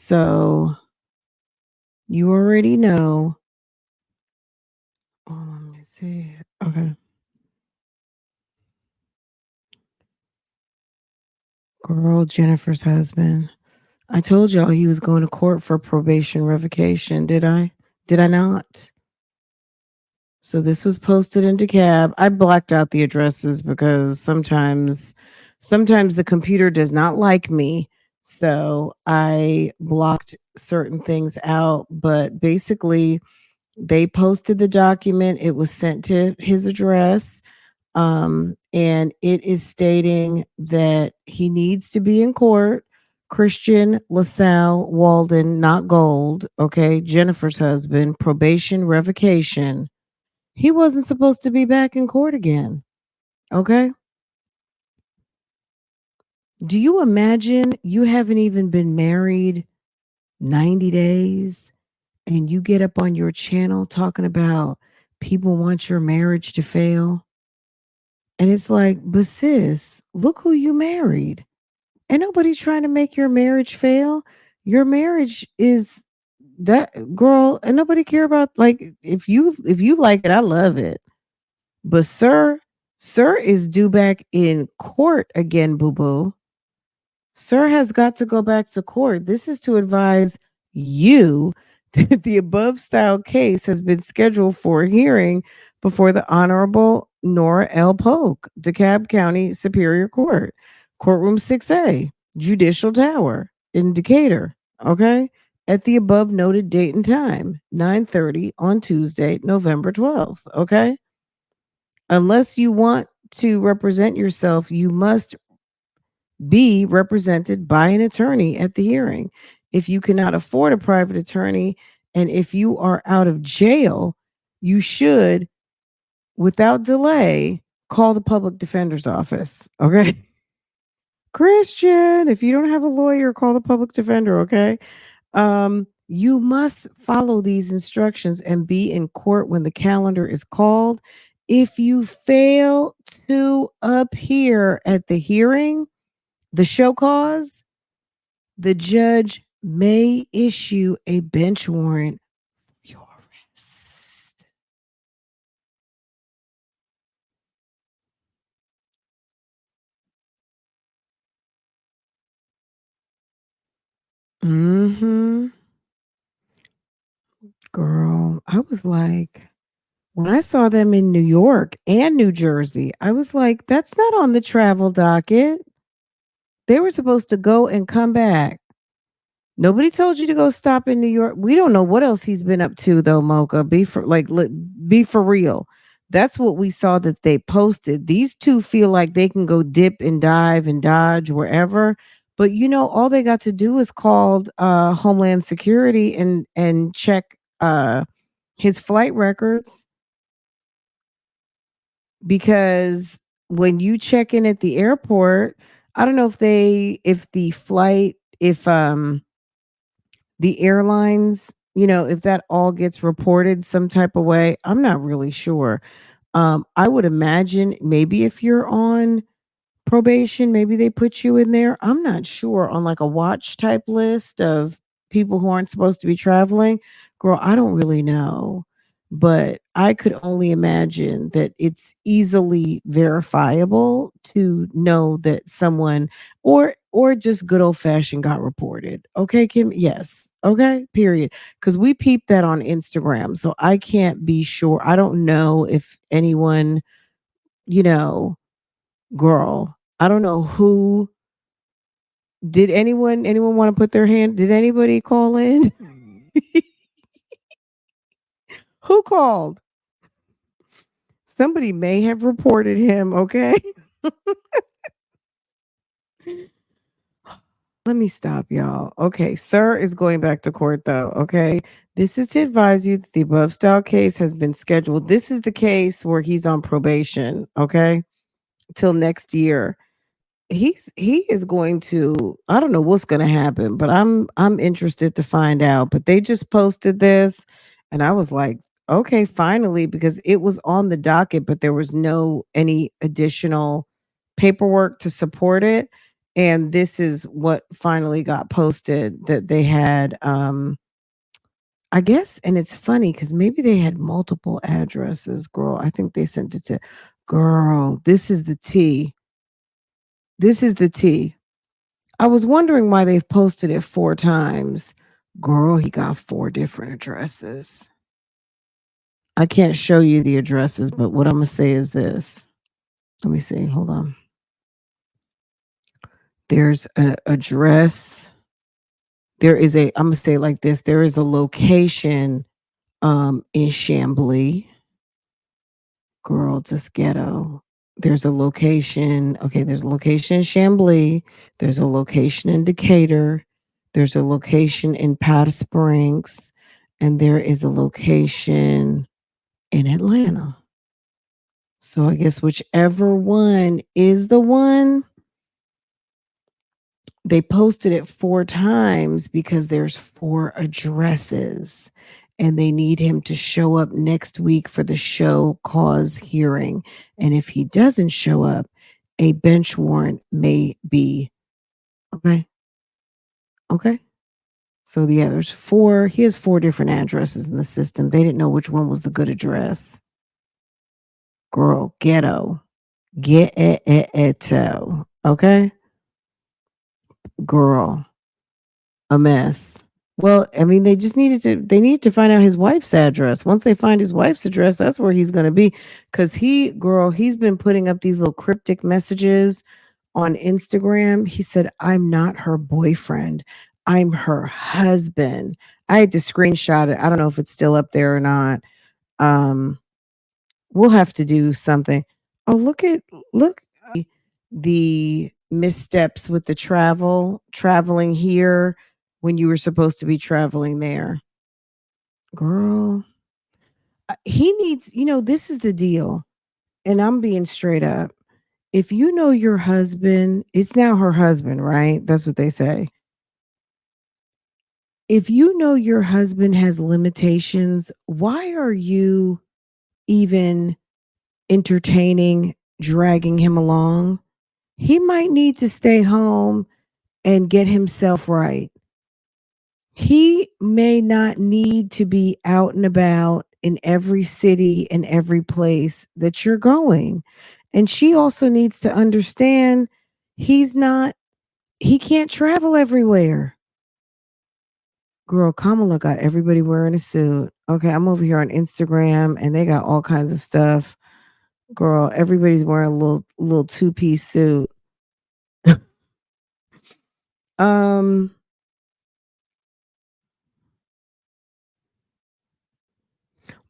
So you already know. Oh, let me see. Okay. Girl, Jennifer's husband. I told y'all he was going to court for probation revocation. Did I? Did I not? So this was posted into cab. I blacked out the addresses because sometimes the computer does not like me. So I blocked certain things out, but basically they posted the document. It was sent to his address. And it is stating that he needs to be in court. Christian LaSalle Walden, not Gold. Okay. Jennifer's husband, probation revocation. He wasn't supposed to be back in court again. Okay. Do you imagine you haven't even been married 90 days and you get up on your channel talking about people want your marriage to fail? And it's like, but sis, look who you married. Ain't nobody trying to make your marriage fail. Your marriage is that girl, and nobody care about like if you like it, I love it. But sir is due back in court again, boo boo. Sir has got to go back to court. This is to advise you that the above style case has been scheduled for a hearing before the Honorable Nora L. Polk, DeKalb County Superior Court, Courtroom 6A, Judicial Tower in Decatur. Okay. At the above noted date and time, 9:30 on Tuesday, November 12th. Okay. Unless you want to represent yourself, you must be represented by an attorney at the hearing. If you cannot afford a private attorney and if you are out of jail, you should, without delay, call the public defender's office. Okay. Christian, if you don't have a lawyer, call the public defender. Okay. You must follow these instructions and be in court when the calendar is called. If you fail to appear at the hearing, the show cause, the judge may issue a bench warrant for your arrest. Mm-hmm. Girl, I was like, when I saw them in New York and New Jersey, I was like, that's not on the travel docket. They were supposed to go and come back. Nobody told you to go stop in New York. We don't know what else he's been up to though, Mocha. Be for real. That's what we saw that they posted. These two feel like they can go dip and dive and dodge wherever. But all they got to do is call Homeland Security and check his flight records because when you check in at the airport, I don't know if the flight if the airlines, if that all gets reported some type of way, I'm not really sure. I would imagine maybe if you're on probation, maybe they put you in there. I'm not sure on like a watch type list of people who aren't supposed to be traveling. Girl, I don't really know. But I could only imagine that it's easily verifiable to know that someone or just good old fashioned got reported. Okay, Kim? Yes. Okay, period. Because we peeped that on Instagram. So I can't be sure. I don't know if anyone, you know, girl, I don't know who did anyone want to put their hand? Did anybody call in? Who called? Somebody may have reported him, okay? Let me stop, y'all. Okay, sir is going back to court though, okay? This is to advise you that the above style case has been scheduled. This is the case where he's on probation, okay? Till next year. He is going to, I don't know what's going to happen, but I'm interested to find out. But they just posted this and I was like, okay, finally, because it was on the docket but there was no any additional paperwork to support it. And this is what finally got posted that they had I guess, and it's funny because maybe they had multiple addresses, girl. I think they sent it to girl. This is the T. This is the T. I was wondering why they've posted it 4 times. Girl, he got 4 different addresses. I can't show you the addresses, but what I'm gonna say is this. Let me see. Hold on. There's an address. There is a. I'm gonna say it like this. There is a location in Chambly. Girl, just ghetto. There's a location. Okay, there's a location in Chambly. There's a location in Decatur. There's a location in Powder Springs, and there is a location in Atlanta. So I guess whichever one is the one, they posted it 4 times because there's 4 addresses and they need him to show up next week for the show cause hearing. And if he doesn't show up, a bench warrant may be okay. Okay. So yeah, there's 4. He has 4 different addresses in the system. They didn't know which one was the good address. Girl, ghetto. Ghetto. Okay. Girl, a mess. Well, I mean, they need to find out his wife's address. Once they find his wife's address, that's where he's gonna be. Cause he's been putting up these little cryptic messages on Instagram. He said, I'm not her boyfriend. I'm her husband. I had to screenshot it. I don't know if it's still up there or not. Um, we'll have to do something. Oh, look the missteps with the traveling here when you were supposed to be traveling there. Girl, he needs, this is the deal. And I'm being straight up. If you know your husband, it's now her husband, right? That's what they say. If you know your husband has limitations, why are you even entertaining dragging him along? He might need to stay home and get himself right. He may not need to be out and about in every city and every place that you're going. And she also needs to understand he's not, he can't travel everywhere. Girl, Kamala got everybody wearing a suit. Okay, I'm over here on Instagram and they got all kinds of stuff. Girl, everybody's wearing a little two-piece suit. um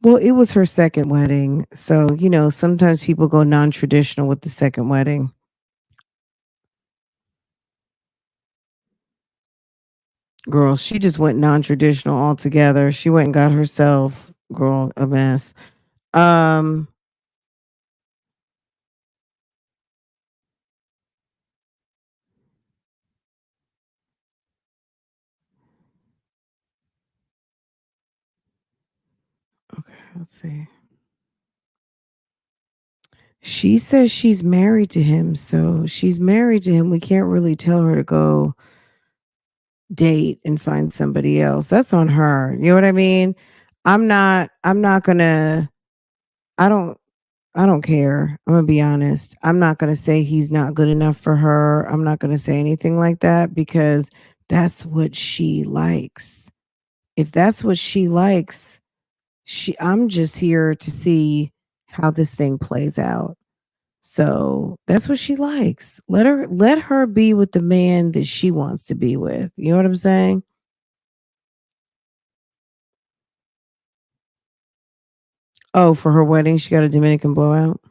Well, it was her second wedding. So, sometimes people go non-traditional with the second wedding. Girl, she just went non-traditional altogether. She went and got herself, girl, a mess. Um, okay, let's see. She says she's married to him, so she's married to him. We can't really tell her to go date and find somebody else. That's on her. You know what I mean? I'm not gonna I don't I don't care. I'm gonna be honest. I'm not gonna say he's not good enough for her. I'm not gonna say anything like that because that's what she likes. If that's what she likes, I'm just here to see how this thing plays out. So that's what she likes. Let her be with the man that she wants to be with. You know what I'm saying? Oh, for her wedding, she got a Dominican blowout.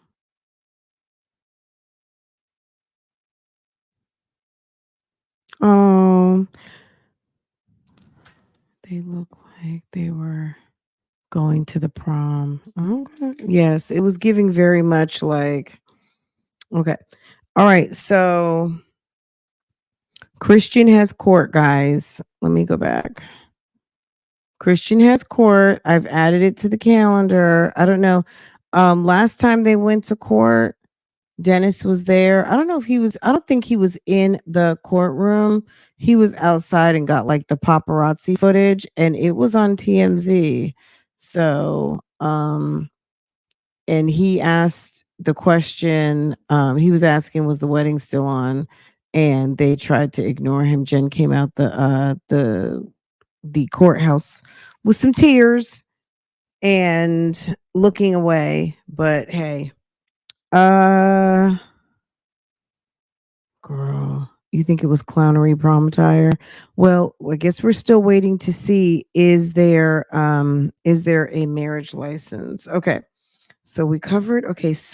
Oh, they look like they were going to the prom. Okay. Yes, it was giving very much like okay. All right. So Christian has court, guys. Let me go back. Christian has court. I've added it to the calendar. I don't know. Last time they went to court, Dennis was there. I don't know if he was, I don't think he was in the courtroom. He was outside and got like the paparazzi footage and it was on TMZ. So, and he asked the question, he was asking, was the wedding still on? And they tried to ignore him. Jen came out the courthouse with some tears and looking away. But hey, uh girl, you think it was clownery prom attire? Well, I guess we're still waiting to see, is there a marriage license? Okay. So we covered, okay,